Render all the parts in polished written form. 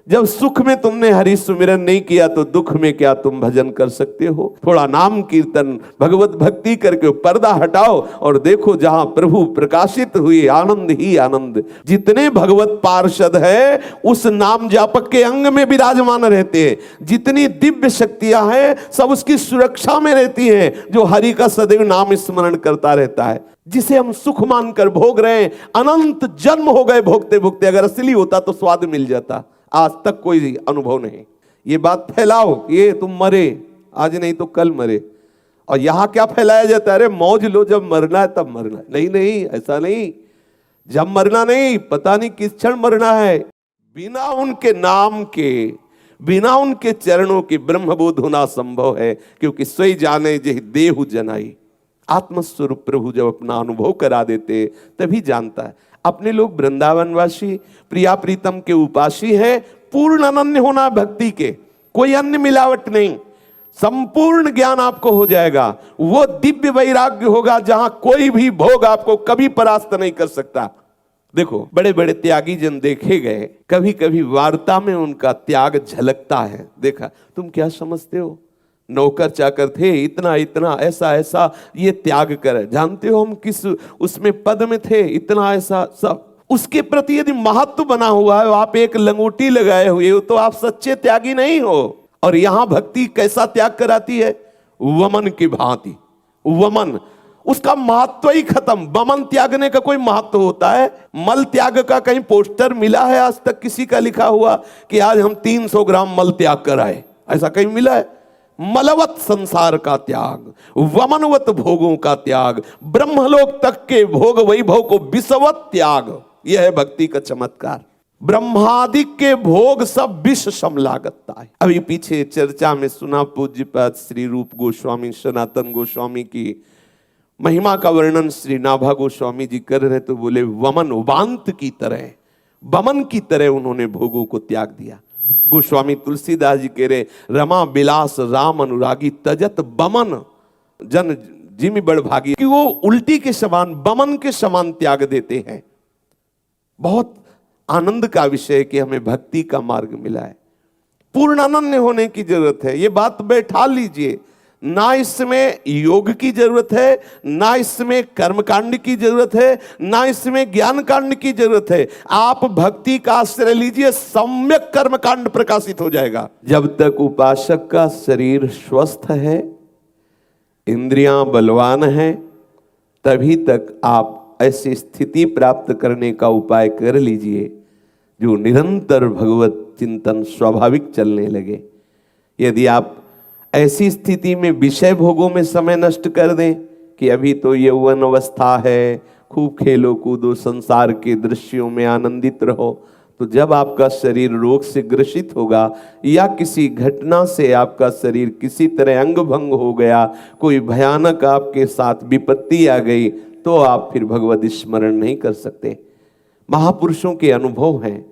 जब सुख में तुमने हरि सुमिरन नहीं किया तो दुख में क्या तुम भजन कर सकते हो? थोड़ा नाम कीर्तन भगवत भक्ति करके पर्दा हटाओ और देखो जहां प्रभु प्रकाशित हुए आनंद ही आनंद। जितने भगवत पार्षद है उस नाम जापक के अंग में विराजमान रहते हैं। जितनी दिव्य शक्तियां हैं सब उसकी सुरक्षा में रहती हैं। जो हरि का सदैव नाम स्मरण करता रहता है, जिसे हम सुख मानकर भोग रहे हैं, अनंत जन्म हो गए भोगते भोगते। अगर असली होता तो स्वाद मिल जाता, आज तक कोई अनुभव नहीं। ये बात फैलाओ, ये तुम मरे आज नहीं तो कल मरे। और यहां क्या फैलाया जाता है? अरे मौज लो, जब मरना है तब मरना है। नहीं नहीं, ऐसा नहीं। जब मरना नहीं, पता नहीं किस क्षण मरना है। बिना उनके नाम के, बिना उनके चरणों के ब्रह्मबोध होना संभव है, क्योंकि स्वयं जाने जे देहु जनाई। आत्मस्वरूप प्रभु जब अपना अनुभव करा देते तभी जानता है। अपने लोग वृंदावनवासी प्रिया प्रीतम के उपासी है। पूर्ण अनन्य होना भक्ति के, कोई अन्य मिलावट नहीं। संपूर्ण ज्ञान आपको हो जाएगा। वो दिव्य वैराग्य होगा जहां कोई भी भोग आपको कभी परास्त नहीं कर सकता। देखो बड़े बड़े त्यागी जन देखे गए, कभी कभी वार्ता में उनका त्याग झलकता है। देखा, तुम क्या समझते हो, नौकर चाकर थे, इतना इतना ऐसा ऐसा ये त्याग कर। जानते हो हम किस उसमें पद में थे, इतना ऐसा सब। उसके प्रति यदि महत्व बना हुआ है, आप एक लंगोटी लगाए हुए हो, तो आप सच्चे त्यागी नहीं हो। और यहां भक्ति कैसा त्याग कराती है? वमन की भांति। वमन, उसका महत्व ही खत्म। वमन त्यागने का कोई महत्व होता है? मल त्याग का कहीं पोस्टर मिला है आज तक किसी का लिखा हुआ कि आज हम 300 ग्राम मल त्याग कर आए? ऐसा कहीं मिला है? मलवत संसार का त्याग, वमनवत भोगों का त्याग, ब्रह्मलोक तक के भोग वैभव को विषवत त्याग, यह है भक्ति का चमत्कार। ब्रह्मादिक के भोग सब विष सम लागता है। अभी पीछे चर्चा में सुना पूज्यपाद श्री रूप गोस्वामी सनातन गोस्वामी की महिमा का वर्णन श्री नाभा गोस्वामी जी कर रहे, तो बोले वमन उबांत की तरह, वमन की तरह उन्होंने भोगों को त्याग दिया। गोस्वामी तुलसीदास जी कह रहे, रमा बिलास राम अनुरागी तजत बमन जन जिमि बड़ भागी, कि वो उल्टी के समान, बमन के समान त्याग देते हैं। बहुत आनंद का विषय कि हमें भक्ति का मार्ग मिला है। पूर्ण अनन्य होने की जरूरत है, ये बात बैठा लीजिए। ना इसमें योग की जरूरत है, ना इसमें कर्मकांड की जरूरत है, ना इसमें ज्ञान कांड की जरूरत है। आप भक्ति का आश्रय लीजिए, सम्यक कर्मकांड प्रकाशित हो जाएगा। जब तक उपासक का शरीर स्वस्थ है, इंद्रियां बलवान हैं, तभी तक आप ऐसी स्थिति प्राप्त करने का उपाय कर लीजिए जो निरंतर भगवत चिंतन स्वाभाविक चलने लगे। यदि आप ऐसी स्थिति में विषय भोगों में समय नष्ट कर दें कि अभी तो यौवन अवस्था है, खूब खेलो कूदो, संसार के दृश्यों में आनंदित रहो, तो जब आपका शरीर रोग से ग्रसित होगा या किसी घटना से आपका शरीर किसी तरह अंग भंग हो गया, कोई भयानक आपके साथ विपत्ति आ गई, तो आप फिर भगवत स्मरण नहीं कर सकते। महापुरुषों के अनुभव हैं।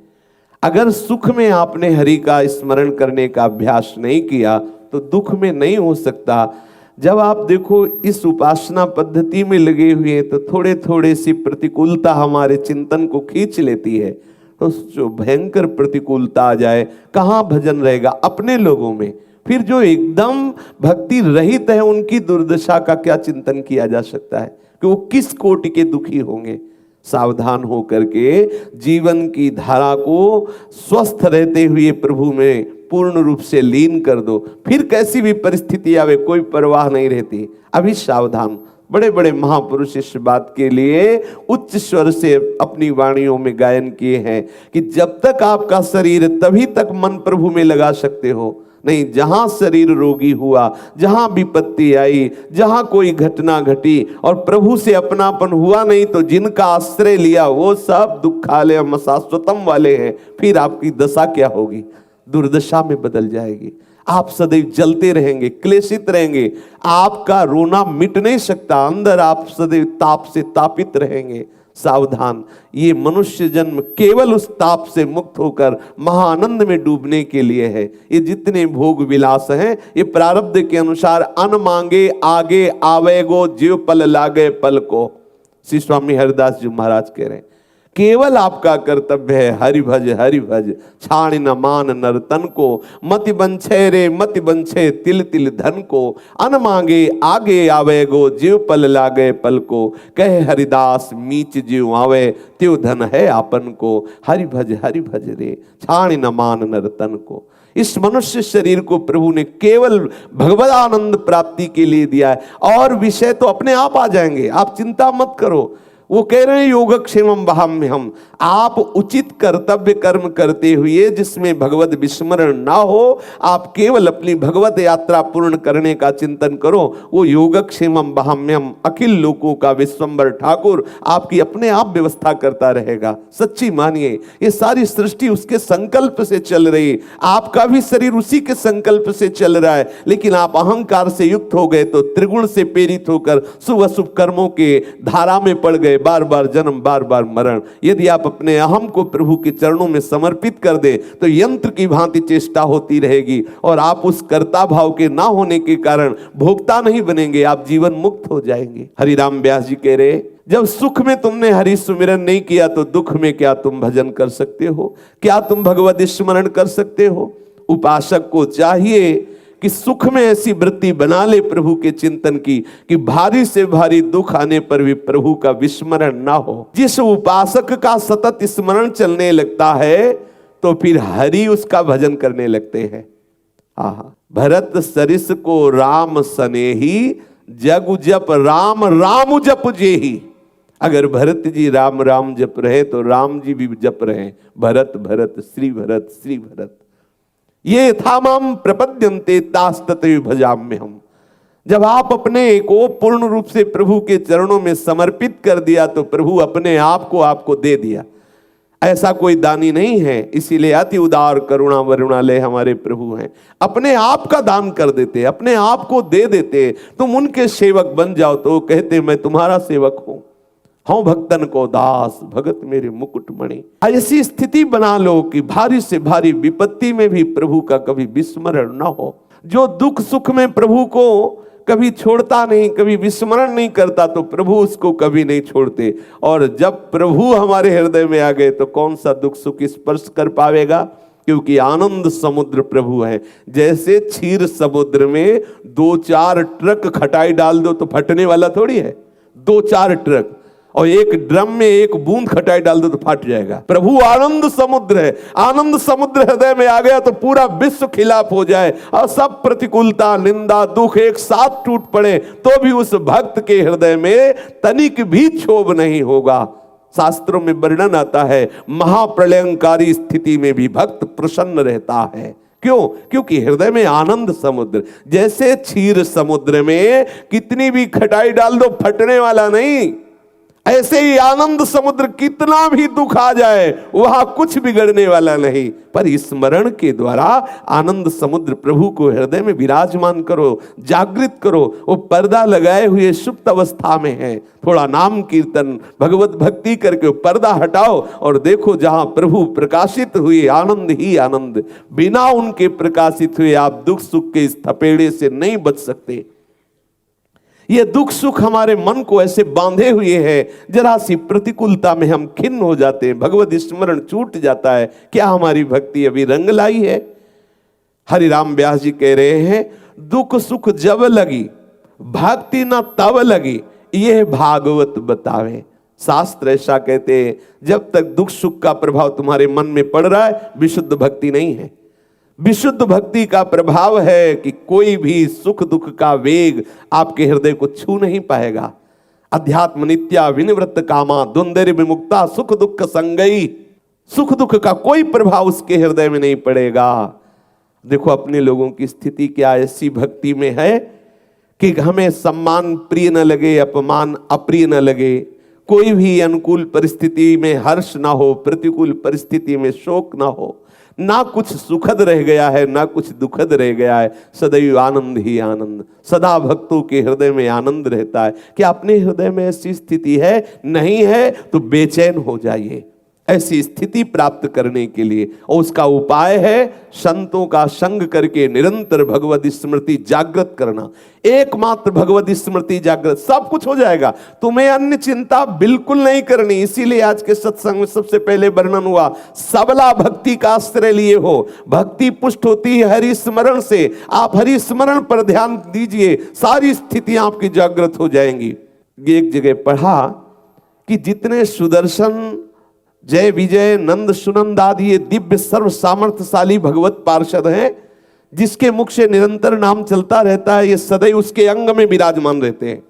अगर सुख में आपने हरि का स्मरण करने का अभ्यास नहीं किया तो दुख में नहीं हो सकता। जब आप देखो इस उपासना पद्धति में लगे हुए तो थोड़े थोड़े सी प्रतिकूलता हमारे चिंतन को खींच लेती है, तो जो भयंकर प्रतिकूलता आ जाए, कहाँ भजन रहेगा अपने लोगों में। फिर जो एकदम भक्ति रहित है उनकी दुर्दशा का क्या चिंतन किया जा सकता है कि वो किस कोटि के दुखी होंगे। सावधान होकर के जीवन की धारा को स्वस्थ रहते हुए प्रभु में पूर्ण रूप से लीन कर दो, फिर कैसी भी परिस्थिति आवे कोई परवाह नहीं रहती। अभी सावधान। बड़े बड़े महापुरुष इस बात के लिए उच्च स्वर से अपनी वाणियों में गायन किए हैं कि जब तक आपका शरीर, तभी तक मन प्रभु में लगा सकते हो। नहीं, जहां शरीर रोगी हुआ, जहां विपत्ति आई, जहां कोई घटना घटी और प्रभु से अपनापन हुआ नहीं, तो जिनका आश्रय लिया वो सब दुखालय शाश्वतम वाले हैं। फिर आपकी दशा क्या होगी? दुर्दशा में बदल जाएगी। आप सदैव जलते रहेंगे, क्लेशित रहेंगे, आपका रोना मिट नहीं सकता, अंदर आप सदैव ताप से तापित रहेंगे। सावधान, ये मनुष्य जन्म केवल उस ताप से मुक्त होकर महाआनंद में डूबने के लिए है। ये जितने भोग विलास हैं ये प्रारब्ध के अनुसार अन मांगे आगे आवेगो जीव पल लागे पल को। श्री स्वामी हरिदास जी महाराज कह रहे हैं केवल आपका कर्तव्य है हरि भज छाण न मान नर तन को, मति बंछे रे मति बंछे तिल तिल धन को, अन मांगे आगे आवे गो जीव पल लागे पल को, कहे हरिदास मीच जीव आवे त्यो धन है आपन को, हरि भज रे छाण न मान नर तन को। इस मनुष्य शरीर को प्रभु ने केवल भगवद आनंद प्राप्ति के लिए दिया है, और विषय तो अपने आप आ जाएंगे, आप चिंता मत करो। वो कह रहे हैं योगक्षेमम वहाम्यहम्, आप उचित कर्तव्य कर्म करते हुए जिसमें भगवत विस्मरण ना हो, आप केवल अपनी भगवत यात्रा पूर्ण करने का चिंतन करो। वो योगक्षेमम वहाम्यहम्, अखिल लोकों का विश्वंभर ठाकुर आपकी अपने आप व्यवस्था करता रहेगा। सच्ची मानिए, ये सारी सृष्टि उसके संकल्प से चल रही है, आपका भी शरीर उसी के संकल्प से चल रहा है, लेकिन आप अहंकार से युक्त हो गए तो त्रिगुण से प्रेरित होकर शुभ अशुभ कर्मों के धारा में पड़ गए, बार बार जन्म बार बार मरण। यदि आप अपने अहम को प्रभु के चरणों में समर्पित कर दे तो यंत्र की भांति चेष्टा होती रहेगी, और आप उस कर्ता भाव के ना होने के कारण भोक्ता नहीं बनेंगे, आप जीवन मुक्त हो जाएंगे। हरिराम व्यास जी कह रहे, जब सुख में तुमने हरि सुमिरन नहीं किया तो दुख में क्या तुम भजन कर सकते हो, क्या तुम भगवत स्मरण कर सकते हो। उपासक को चाहिए कि सुख में ऐसी वृत्ति बना ले प्रभु के चिंतन की कि भारी से भारी दुख आने पर भी प्रभु का विस्मरण ना हो। जिस उपासक का सतत स्मरण चलने लगता है तो फिर हरि उसका भजन करने लगते हैं। भरत सरिस को राम सनेही, जग जप राम राम जप जेही। अगर भरत जी राम राम जप रहे तो राम जी भी जप रहे, भरत भरत श्री भरत श्री भरत। ये यथामाम प्रपद्यन्ते तास्ततयो भजाम्यहम्। जब आप अपने को पूर्ण रूप से प्रभु के चरणों में समर्पित कर दिया तो प्रभु अपने आप को आपको दे दिया। ऐसा कोई दानी नहीं है, इसीलिए अति उदार करुणा वरुणालय हमारे प्रभु हैं। अपने आप का दान कर देते, अपने आप को दे देते। तुम उनके सेवक बन जाओ तो कहते मैं तुम्हारा सेवक हूं, हाँ भक्तन को दास भगत मेरे मुकुटमणि। ऐसी स्थिति बना लो कि भारी से भारी विपत्ति में भी प्रभु का कभी विस्मरण ना हो। जो दुख सुख में प्रभु को कभी छोड़ता नहीं, कभी विस्मरण नहीं करता, तो प्रभु उसको कभी नहीं छोड़ते। और जब प्रभु हमारे हृदय में आ गए तो कौन सा दुख सुख स्पर्श कर पावेगा, क्योंकि आनंद समुद्र प्रभु है। जैसे क्षीर समुद्र में 2-4 ट्रक खटाई डाल दो तो फटने वाला थोड़ी है, 2-4 ट्रक, और एक ड्रम में एक बूंद खटाई डाल दो तो फट जाएगा। प्रभु आनंद समुद्र है, आनंद समुद्र हृदय में आ गया तो पूरा विश्व खिलाफ हो जाए और सब प्रतिकूलता निंदा दुख एक साथ टूट पड़े तो भी उस भक्त के हृदय में तनिक भी क्षोभ नहीं होगा। शास्त्रों में वर्णन आता है, महाप्रलयंकारी स्थिति में भी भक्त प्रसन्न रहता है। क्यों? क्योंकि हृदय में आनंद समुद्र। जैसे क्षीर समुद्र में कितनी भी खटाई डाल दो फटने वाला नहीं, ऐसे ही आनंद समुद्र कितना भी दुख आ जाए वहां कुछ बिगड़ने वाला नहीं। पर स्मरण के द्वारा आनंद समुद्र प्रभु को हृदय में विराजमान करो, जागृत करो। वो पर्दा लगाए हुए सुप्त अवस्था में है, थोड़ा नाम कीर्तन भगवत भक्ति करके पर्दा हटाओ और देखो जहां प्रभु प्रकाशित हुए आनंद ही आनंद। बिना उनके प्रकाशित हुए आप दुख सुख के इस थपेड़े से नहीं बच सकते। ये दुख सुख हमारे मन को ऐसे बांधे हुए है, जरा सी प्रतिकूलता में हम खिन्न हो जाते हैं, भगवत स्मरण छूट जाता है। क्या हमारी भक्ति अभी रंग लाई है? हरिराम व्यास जी कह रहे हैं, दुख सुख जब लगी भक्ति न तब लगी, यह भागवत बतावे। शास्त्र ऐसा कहते हैं, जब तक दुख सुख का प्रभाव तुम्हारे मन में पड़ रहा है विशुद्ध भक्ति नहीं है। विशुद्ध भक्ति का प्रभाव है कि कोई भी सुख दुख का वेग आपके हृदय को छू नहीं पाएगा। अध्यात्म नित्या विनिवृत्त कामा द्वंद्व विमुक्ता सुख दुख संगई। सुख दुख का कोई प्रभाव उसके हृदय में नहीं पड़ेगा। देखो अपने लोगों की स्थिति क्या ऐसी भक्ति में है कि हमें सम्मान प्रिय न लगे, अपमान अप्रिय न लगे, कोई भी अनुकूल परिस्थिति में हर्ष ना हो, प्रतिकूल परिस्थिति में शोक ना हो, ना कुछ सुखद रह गया है ना कुछ दुखद रह गया है, सदैव आनंद ही आनंद। सदा भक्तों के हृदय में आनंद रहता है। क्या अपने हृदय में ऐसी स्थिति है? नहीं है तो बेचैन हो जाइए। ऐसी स्थिति प्राप्त करने के लिए, और उसका उपाय है संतों का संग करके निरंतर भगवत स्मृति जागृत करना। एकमात्र भगवत स्मृति जागृत, सब कुछ हो जाएगा। तुम्हें अन्य चिंता बिल्कुल नहीं करनी। इसीलिए आज के सत्संग में सबसे पहले वर्णन हुआ, सबला भक्ति का आश्रय लिए हो। भक्ति पुष्ट होती है हरि स्मरण से। आप हरि स्मरण पर ध्यान दीजिए, सारी स्थितियां आपकी जागृत हो जाएंगी। एक जगह पढ़ा कि जितने सुदर्शन, जय विजय, नंद सुनंद आदि ये दिव्य सर्व सामर्थ्यशाली भगवत पार्षद हैं, जिसके मुख से निरंतर नाम चलता रहता है, ये सदैव उसके अंग में विराजमान रहते हैं।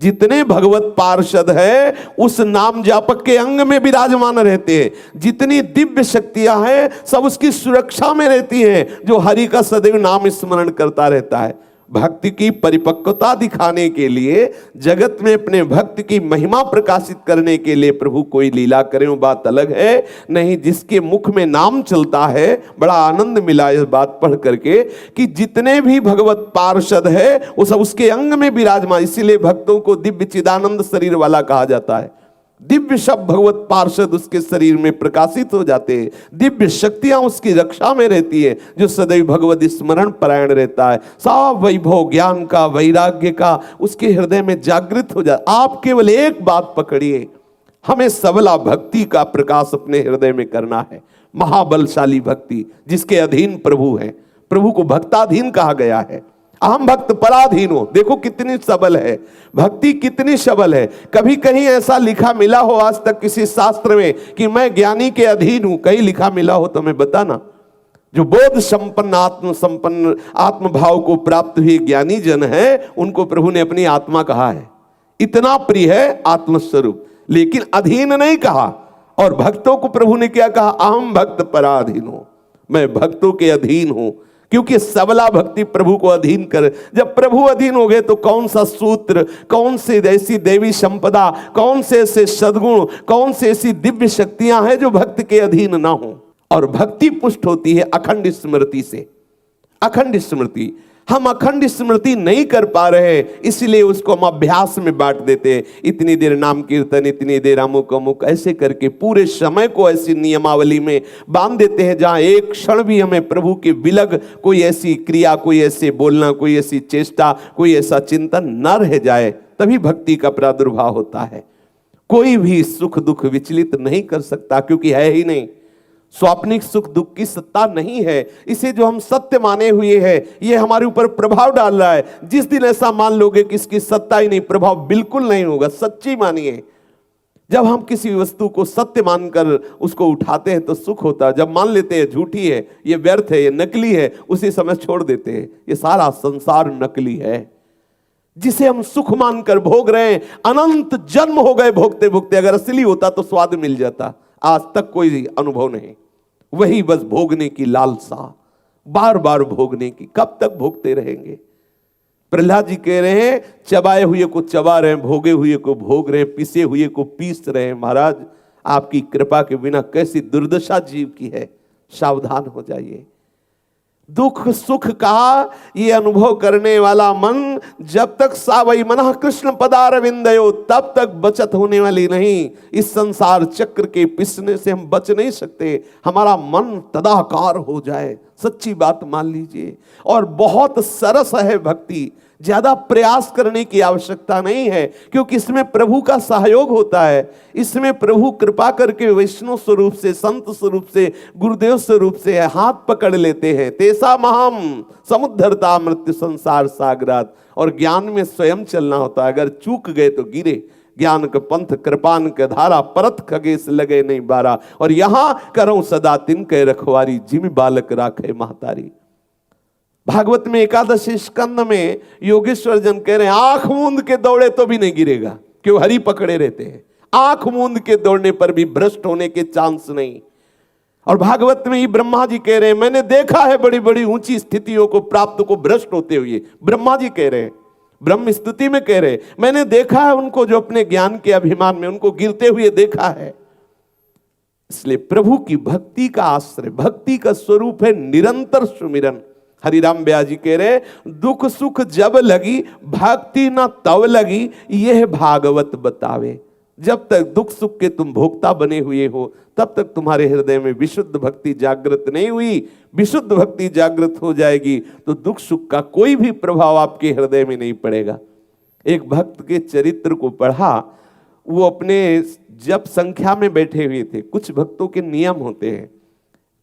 जितने भगवत पार्षद है उस नाम जापक के अंग में विराजमान रहते हैं। जितनी दिव्य शक्तियां हैं सब उसकी सुरक्षा में रहती हैं, जो हरि का सदैव नाम स्मरण करता रहता है। भक्ति की परिपक्वता दिखाने के लिए, जगत में अपने भक्त की महिमा प्रकाशित करने के लिए प्रभु कोई लीला करे, वो बात अलग है। नहीं, जिसके मुख में नाम चलता है, बड़ा आनंद मिला इस बात पढ़ करके कि जितने भी भगवत पार्षद है वो सब उसके अंग में विराजमान। इसीलिए भक्तों को दिव्य चिदानंद शरीर वाला कहा जाता है। दिव्य शब्द भगवत पार्षद उसके शरीर में प्रकाशित हो जाते हैं। दिव्य शक्तियां उसकी रक्षा में रहती है, जो सदैव भगवत स्मरण परायण रहता है। सब वैभव ज्ञान का, वैराग्य का उसके हृदय में जागृत हो जाता। आप केवल एक बात पकड़िए, हमें सबला भक्ति का प्रकाश अपने हृदय में करना है। महाबलशाली भक्ति जिसके अधीन प्रभु है। प्रभु को भक्ताधीन कहा गया है। अहम भक्त पराधीन हो, देखो कितनी सबल है भक्ति, कितनी सबल है। कभी कहीं ऐसा लिखा मिला हो आज तक किसी शास्त्र में कि मैं ज्ञानी के अधीन हूं? कहीं लिखा मिला हो तो मैं बताना। जो बोध संपन्न, आत्म संपन्न, आत्म भाव को प्राप्त हुए ज्ञानी जन है, उनको प्रभु ने अपनी आत्मा कहा है। इतना प्रिय है आत्मस्वरूप, लेकिन अधीन नहीं कहा। और भक्तों को प्रभु ने क्या कहा? अहम भक्त पराधीन हो, मैं भक्तों के अधीन हूं। क्योंकि सबला भक्ति प्रभु को अधीन कर। जब प्रभु अधीन हो गए तो कौन सा सूत्र, कौन से ऐसी देवी संपदा, कौन से ऐसे सद्गुण, कौन से ऐसी दिव्य शक्तियां हैं जो भक्त के अधीन ना हो। और भक्ति पुष्ट होती है अखंड स्मृति से। अखंड स्मृति, हम अखंड स्मृति नहीं कर पा रहे, इसलिए उसको हम अभ्यास में बांट देते हैं। इतनी देर नाम कीर्तन, इतनी देर अमुक अमुक, ऐसे करके पूरे समय को ऐसी नियमावली में बांध देते हैं जहां एक क्षण भी हमें प्रभु के विलग कोई ऐसी क्रिया, कोई ऐसे बोलना, कोई ऐसी चेष्टा, कोई ऐसा चिंतन न रह जाए। तभी भक्ति का प्रादुर्भाव होता है। कोई भी सुख दुख विचलित नहीं कर सकता, क्योंकि है ही नहीं। स्वाप्निक सुख दुख की सत्ता नहीं है। इसे जो हम सत्य माने हुए हैं, ये हमारे ऊपर प्रभाव डाल रहा है। जिस दिन ऐसा मान लोगे कि इसकी सत्ता ही नहीं, प्रभाव बिल्कुल नहीं होगा। सच्ची मानिए। जब हम किसी वस्तु को सत्य मानकर उसको उठाते हैं तो सुख होता है। जब मान लेते हैं झूठी है, ये व्यर्थ है, ये नकली है, उसी समय छोड़ देते हैं। ये सारा संसार नकली है, जिसे हम सुख मानकर भोग रहे हैं। अनंत जन्म हो गए भोगते भोगते। अगर असली होता तो स्वाद मिल जाता। आज तक कोई अनुभव नहीं। वही बस भोगने की लालसा, बार बार भोगने की। कब तक भोगते रहेंगे? प्रहलाद जी कह रहे हैं, चबाए हुए को चबा रहे हैं, भोगे हुए को भोग रहे हैं, पिसे हुए को पीस रहे हैं। महाराज, आपकी कृपा के बिना कैसी दुर्दशा जीव की है। सावधान हो जाइए। दुख सुख का ये अनुभव करने वाला मन जब तक सावई मना कृष्ण पदारविंदयो, तब तक बचत होने वाली नहीं। इस संसार चक्र के पिसने से हम बच नहीं सकते। हमारा मन तदाकार हो जाए, सच्ची बात मान लीजिए। और बहुत सरस है भक्ति, ज्यादा प्रयास करने की आवश्यकता नहीं है, क्योंकि इसमें प्रभु का सहयोग होता है। इसमें प्रभु कृपा करके वैष्णव स्वरूप से, संत स्वरूप से, गुरुदेव स्वरूप से हाथ पकड़ लेते हैं। तेसा महम समुद्धरता मृत्यु संसार सागरात। और ज्ञान में स्वयं चलना होता है। अगर चूक गए तो गिरे। ज्ञान का पंथ कृपान के धारा, परत खगेश लगे नहीं बारा। और यहां करो सदा तिनके रखवारी, जिम बालक राखे महतारी। भागवत में एकादशी स्कंद में योगेश्वर जन कह रहे हैं, आंख मूंद के दौड़े तो भी नहीं गिरेगा, क्यों? हरि पकड़े रहते हैं। आंख मूंद के दौड़ने पर भी भ्रष्ट होने के चांस नहीं। और भागवत में ही ब्रह्मा जी कह रहे हैं, मैंने देखा है बड़ी बड़ी ऊंची स्थितियों को प्राप्त को भ्रष्ट होते हुए। ब्रह्मा जी कह रहे हैं, ब्रह्म स्तुति में कह रहे हैं, मैंने देखा है उनको जो अपने ज्ञान के अभिमान में, उनको गिरते हुए देखा है। इसलिए प्रभु की भक्ति का आश्रय, भक्ति का स्वरूप है निरंतर सुमिरन। हरिराम ब्यास जी कह रहे, दुख सुख जब लगी भक्ति न तब लगी, यह भागवत बतावे। जब तक दुख सुख के तुम भोक्ता बने हुए हो तब तक तुम्हारे हृदय में विशुद्ध भक्ति जागृत नहीं हुई। विशुद्ध भक्ति जागृत हो जाएगी तो दुख सुख का कोई भी प्रभाव आपके हृदय में नहीं पड़ेगा। एक भक्त के चरित्र को पढ़ा, वो अपने जप संख्या में बैठे हुए थे। कुछ भक्तों के नियम होते हैं,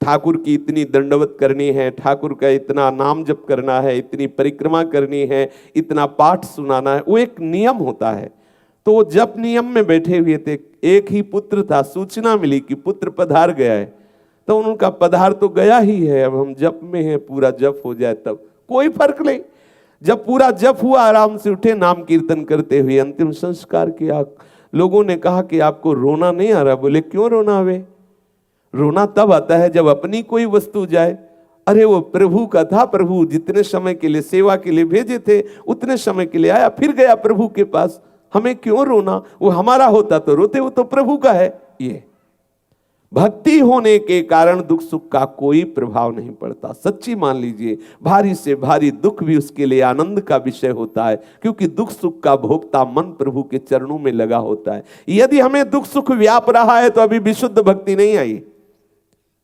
ठाकुर की इतनी दंडवत करनी है, ठाकुर का इतना नाम जप करना है, इतनी परिक्रमा करनी है, इतना पाठ सुनाना है, वो एक नियम होता है। तो वो जप नियम में बैठे हुए थे। एक ही पुत्र था, सूचना मिली कि पुत्र पधार गया है। तो उनका पधार तो गया ही है, अब हम जप में हैं, पूरा जप हो जाए तब कोई फर्क नहीं। जब पूरा जप हुआ, आराम से उठे, नाम कीर्तन करते हुए अंतिम संस्कार किया। लोगों ने कहा कि आपको रोना नहीं आ रहा? बोले क्यों रोना आवे? रोना तब आता है जब अपनी कोई वस्तु जाए। अरे वो प्रभु का था, प्रभु जितने समय के लिए सेवा के लिए भेजे थे उतने समय के लिए आया, फिर गया प्रभु के पास। हमें क्यों रोना? वो हमारा होता तो रोते, वो तो प्रभु का है। ये भक्ति होने के कारण दुख सुख का कोई प्रभाव नहीं पड़ता। सच्ची मान लीजिए, भारी से भारी दुख भी उसके लिए आनंद का विषय होता है, क्योंकि दुख सुख का भोक्ता मन प्रभु के चरणों में लगा होता है। यदि हमें दुख सुख व्याप रहा है तो अभी विशुद्ध भक्ति नहीं आई।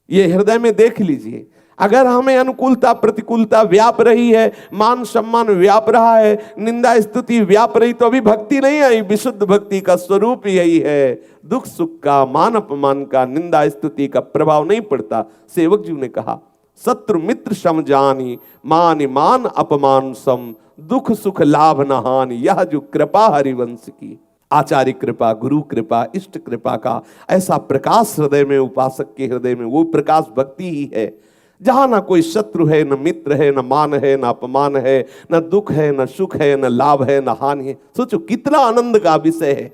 ये हृदय में देख लीजिए। अगर हमें अनुकूलता प्रतिकूलता व्याप रही है, मान सम्मान व्याप रहा है, निंदा स्तुति व्याप रही, तो अभी भक्ति नहीं आई। विशुद्ध भक्ति का स्वरूप यही है। दुख सुख का, मान अपमान का, निंदा स्तुति का प्रभाव नहीं पड़ता। सेवक जी ने कहा, शत्रु मित्र सम जानी, मान मान अपमान सम, दुख सुख लाभ न हानि, यह जो कृपा हरिवंश की। आचार्य कृपा, गुरु कृपा, इष्ट कृपा का ऐसा प्रकाश हृदय में, उपासक के हृदय में, वो प्रकाश भक्ति ही है। जहां ना कोई शत्रु है, न मित्र है, न मान है, न अपमान है, न दुख है, न सुख है, न लाभ है, न हानि है। सोचो कितना आनंद का विषय है।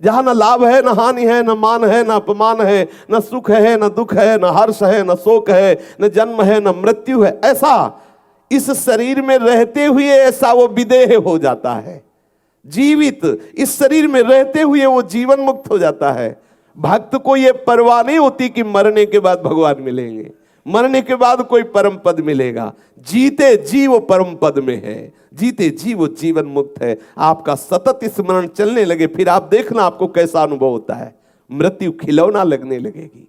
जहां न लाभ है, न हानि है, न मान है, न अपमान है, न सुख है, न दुख है, न हर्ष है, न शोक है, न जन्म है, न मृत्यु है। ऐसा इस शरीर में रहते हुए ऐसा वो विदेह हो जाता है। जीवित इस शरीर में रहते हुए वो जीवन मुक्त हो जाता है। भक्त को ये परवाह नहीं होती कि मरने के बाद भगवान मिलेंगे, मरने के बाद कोई परम पद मिलेगा। जीते जी वो परम पद में है, जीते जी वो जीवन मुक्त है। आपका सतत स्मरण चलने लगे, फिर आप देखना आपको कैसा अनुभव होता है। मृत्यु खिलौना लगने लगेगी,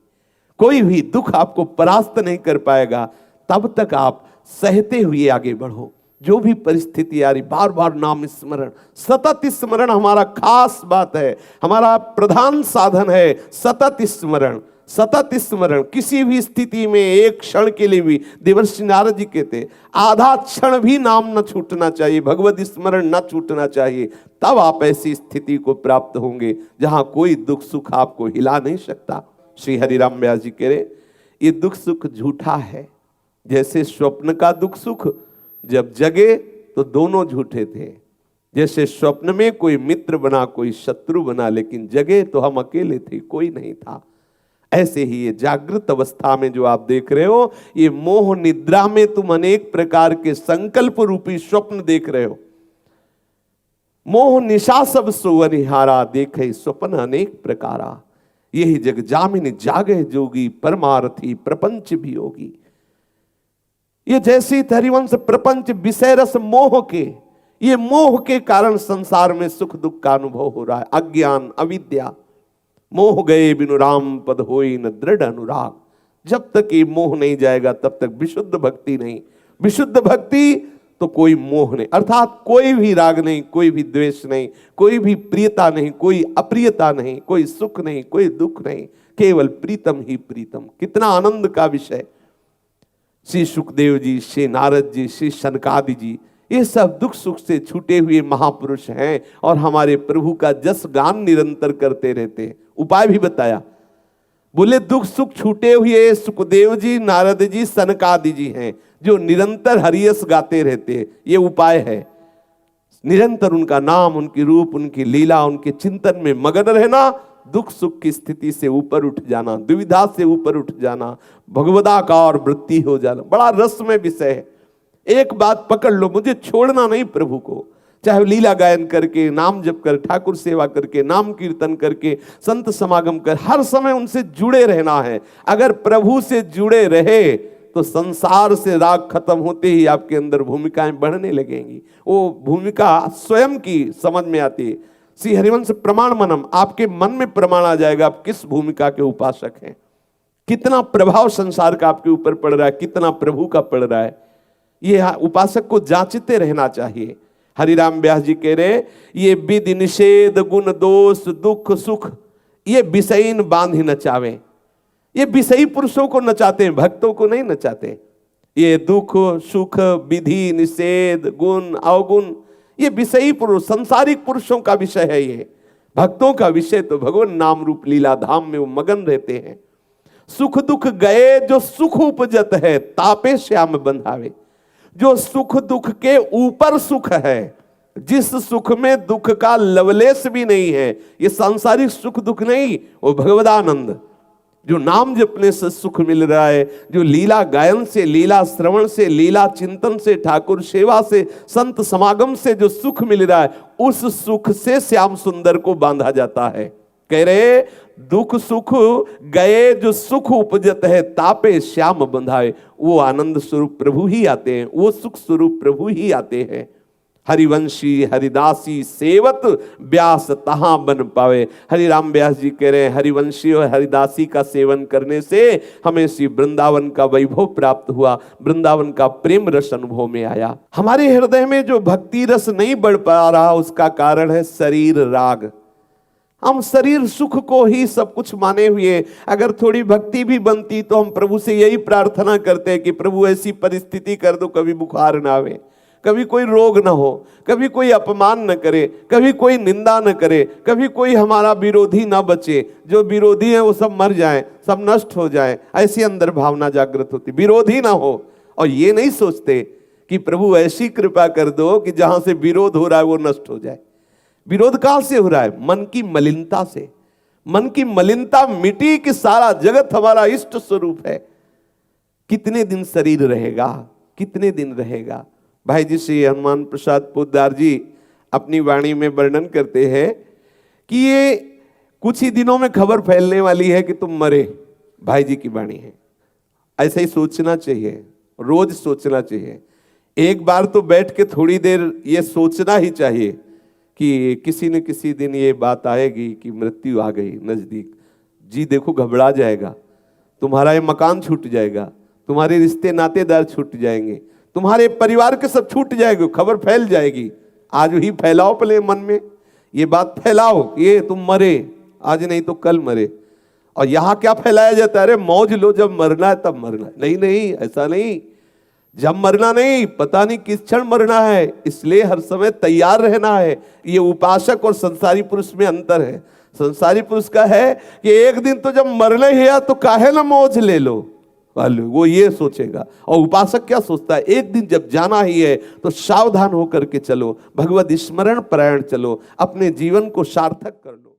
कोई भी दुख आपको परास्त नहीं कर पाएगा। तब तक आप सहते हुए आगे बढ़ो। जो भी परिस्थिति आ रही, बार बार नाम स्मरण, सतत स्मरण हमारा खास बात है, हमारा प्रधान साधन है। सतत स्मरण, सतत स्मरण। किसी भी स्थिति में एक क्षण के लिए भी, देवर्षि नारद जी कहते, आधा क्षण भी नाम न छूटना चाहिए, भगवत स्मरण न छूटना चाहिए। तब आप ऐसी स्थिति को प्राप्त होंगे जहां कोई दुख सुख आपको हिला नहीं सकता। श्री हरिराम व्यास जी कह रहे, ये दुख सुख झूठा है। जैसे स्वप्न का दुख सुख, जब जगे तो दोनों झूठे थे। जैसे स्वप्न में कोई मित्र बना, कोई शत्रु बना, लेकिन जगे तो हम अकेले थे, कोई नहीं था। ऐसे ही ये जागृत अवस्था में जो आप देख रहे हो, ये मोह निद्रा में तुम अनेक प्रकार के संकल्प रूपी स्वप्न देख रहे हो। मोह निशा सब सोवनिहारा, देखे स्वप्न अनेक प्रकारा। यही जग जामिन जागे जोगी, परमार्थी प्रपंच भी होगी। ये जैसी हरिवंश प्रपंच विषय रस मोह के, ये मोह के कारण संसार में सुख दुख का अनुभव हो रहा है। अज्ञान, अविद्या, मोह गए बिनु राम पद होई न दृढ़ अनुराग। जब तक ये मोह नहीं जाएगा तब तक विशुद्ध भक्ति नहीं। विशुद्ध भक्ति तो कोई मोह नहीं, अर्थात कोई भी राग नहीं, कोई भी द्वेष नहीं, कोई भी प्रियता नहीं, कोई अप्रियता नहीं, कोई सुख नहीं, कोई दुख नहीं, केवल प्रीतम ही प्रीतम। कितना आनंद का विषय। श्री सुखदेव जी, श्री नारद जी, श्री सनकादि जी, ये सब दुख सुख से छूटे हुए महापुरुष हैं और हमारे प्रभु का जस गान निरंतर करते रहते हैं। उपाय भी बताया, बोले दुख सुख छूटे हुए सुखदेव जी, नारद जी, सनकादि जी हैं जो निरंतर हरियस गाते रहते हैं। ये उपाय है, निरंतर उनका नाम, उनकी रूप, उनकी लीला, उनके चिंतन में मगन रहना, दुख सुख की स्थिति से ऊपर उठ जाना, दुविधा से ऊपर उठ जाना, भगवदाकार वृत्ति हो जाना। बड़ा रसमय विषय है। एक बात पकड़ लो, मुझे छोड़ना नहीं प्रभु को। चाहे लीला गायन करके, नाम जप कर, ठाकुर सेवा करके, नाम कीर्तन करके, संत समागम कर, हर समय उनसे जुड़े रहना है। अगर प्रभु से जुड़े रहे तो संसार से राग खत्म होते ही आपके अंदर भूमिकाएं बढ़ने लगेंगी। वो भूमिका स्वयं की समझ में आती है। श्री हरिवंश प्रमाण मनम, आपके मन में प्रमाण आ जाएगा आप किस भूमिका के उपासक हैं, कितना प्रभाव संसार का आपके ऊपर पड़ रहा है, कितना प्रभु का पड़ रहा है। ये उपासक को जांचते रहना चाहिए। हरिराम व्यास जी कह रहे ये विधि निषेध गुण दोष दुख सुख ये विषयीन बांध ही नचावे। ये विषयी पुरुषों को नचाते हैं, भक्तों को नहीं नचाते। ये दुख सुख विधि निषेध गुण अवगुण ये विषयी पुरुष संसारिक पुरुषों का विषय है। ये भक्तों का विषय तो भगवान नाम रूप लीला धाम में वो मगन रहते हैं। सुख दुख गए जो सुख उपजत है तापे श्याम बंधावे। जो सुख दुख के ऊपर सुख है, जिस सुख में दुख का लवलेश भी नहीं है, ये सांसारिक सुख दुख नहीं, वो भगवदानंद जो नाम जपने से सुख मिल रहा है, जो लीला गायन से लीला श्रवण से लीला चिंतन से ठाकुर सेवा से संत समागम से जो सुख मिल रहा है, उस सुख से श्याम सुंदर को बांधा जाता है। कह रहे दुख सुख गए जो सुख उपजत है तापे श्याम बंधाए। वो आनंद स्वरूप प्रभु ही आते हैं, वो सुख स्वरूप प्रभु ही आते हैं। हरिवंशी हरिदासी सेवत व्यास तहां बन पावे। हरिराम व्यास जी कह रहे हैं हरिवंशी और हरिदासी का सेवन करने से हमें श्री वृंदावन का वैभव प्राप्त हुआ, वृंदावन का प्रेम रस अनुभव में आया। हमारे हृदय में जो भक्ति रस नहीं बढ़ पा रहा उसका कारण है शरीर राग। हम शरीर सुख को ही सब कुछ माने हुए, अगर थोड़ी भक्ति भी बनती तो हम प्रभु से यही प्रार्थना करते हैं कि प्रभु ऐसी परिस्थिति कर दो कभी बुखार ना आवे, कभी कोई रोग ना हो, कभी कोई अपमान न करे, कभी कोई निंदा न करे, कभी कोई हमारा विरोधी ना बचे, जो विरोधी है वो सब मर जाएं, सब नष्ट हो जाएं। ऐसी अंदर भावना जागृत होती, विरोधी ना हो। और ये नहीं सोचते कि प्रभु ऐसी कृपा कर दो कि जहां से विरोध हो रहा है वो नष्ट हो जाए। विरोध कहां से हो रहा है? मन की मलिनता से। मन की मलिनता मिटी कि सारा जगत हमारा इष्ट स्वरूप है। कितने दिन शरीर रहेगा, कितने दिन रहेगा? भाई जी श्री हनुमान प्रसाद पोद्दार जी अपनी वाणी में वर्णन करते हैं कि ये कुछ ही दिनों में खबर फैलने वाली है कि तुम मरे। भाई जी की वाणी है। ऐसा ही सोचना चाहिए, रोज सोचना चाहिए। एक बार तो बैठ के थोड़ी देर ये सोचना ही चाहिए कि किसी न किसी दिन ये बात आएगी कि मृत्यु आ गई नजदीक। जी देखो घबरा जाएगा, तुम्हारा ये मकान छूट जाएगा, तुम्हारे रिश्ते नातेदार छूट जाएंगे, तुम्हारे परिवार के सब छूट जाएंगे, खबर फैल जाएगी। आज ही फैलाओ पहले मन में ये बात फैलाओ, ये तुम मरे, आज नहीं तो कल मरे। और यहाँ क्या फैलाया जाता है? अरे मौज लो, जब मरना है तब मरना। नहीं नहीं, ऐसा नहीं। जब मरना नहीं, पता नहीं किस क्षण मरना है, इसलिए हर समय तैयार रहना है। ये उपासक और संसारी पुरुष में अंतर है। संसारी पुरुष का है कि एक दिन तो जब मरना ही है तो काहे ना मौज ले लो, वो ये सोचेगा। और उपासक क्या सोचता है? एक दिन जब जाना ही है तो सावधान होकर के चलो, भगवत स्मरण परायण चलो, अपने जीवन को सार्थक कर लो।